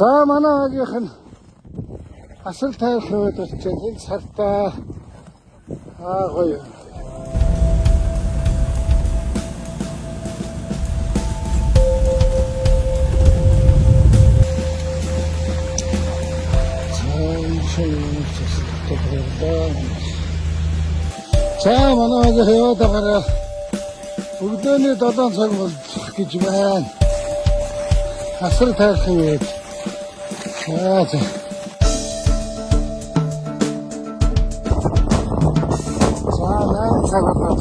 За манай агийнх нь асар тайван хөвөд очиж энэ сартаа гоё. За манай агийнх яваадагараа өглөөний 7 цаг болж гэж байна. Асар тайван хөвөд. За. Цагаад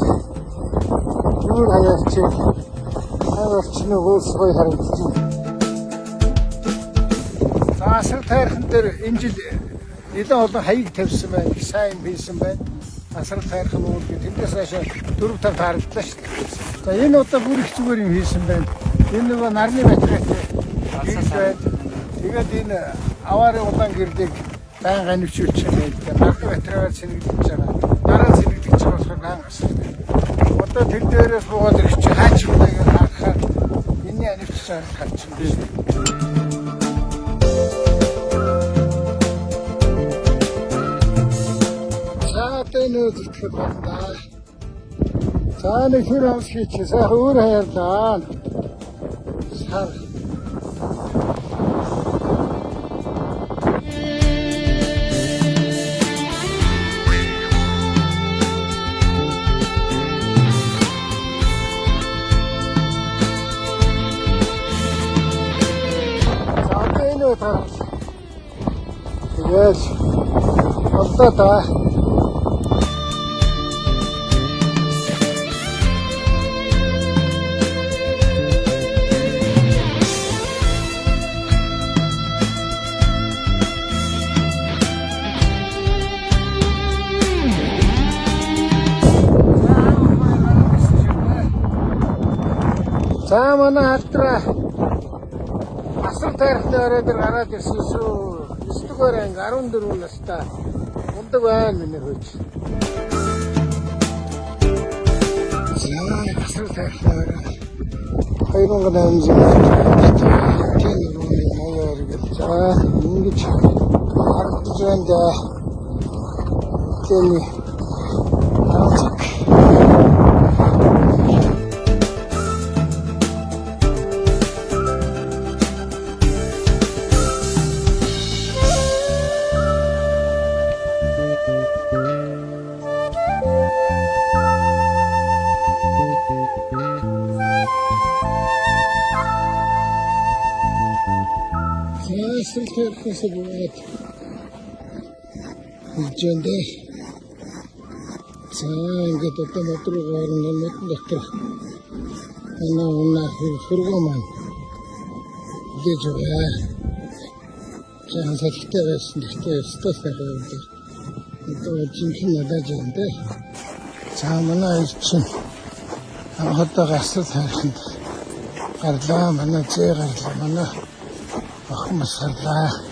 юу хаяач хаварчны хөөсгой харагдчих. За асар тайрхан дээр энэ жил нэлээд олон хаяг тавьсан байна. Их сайн хийсэн байна. Асар тайрхан уул гэ тэндээс хашаа 4-5 таардлаа шүү дээ. За энэ удаа бүр их зүгээр юм хийсэн байна. Энэ нөгөө нарны батарейтай байна. Тэгээд энэ аваарын улаан гэрдийг байнга нэвчүүлж байгаа. Нарны батарейгаар сэнэгдэж байгаа. Дараа сэнэгдэж байгаа болохоор гаангаас. Одоо тэр дээрээс буугаад ирэх чи хаач юм бэ гэж харахаар энэний анивч харж байна. Нөө зүтгэх байна. За нэг хэр амс хийчих. Сайхан өөр хаярлаа. Сар. За энэ таар. Yes. Одоо та За манай хатраа асар тайрхны орой дээр гараад ирсэн шүү. 9-р анги 14 настай мундаг байна миний хөөж. За асар тайрхны орой 2008 за ингэж харагдаж байна да. Тэний Сэлтэрхээс бод үжэндэ за ингээд одоо модруугаар нэмэт дотор оноо хөргөө маань гэж байгаа. За сэлтэр байсан гэхдээ стастай байдаг. Одоо жинхэнэ надад зэндэ. За манай чинь одоо гасал хайрханд гарлаа манай зээ гарлаа манай ахмасарлаа.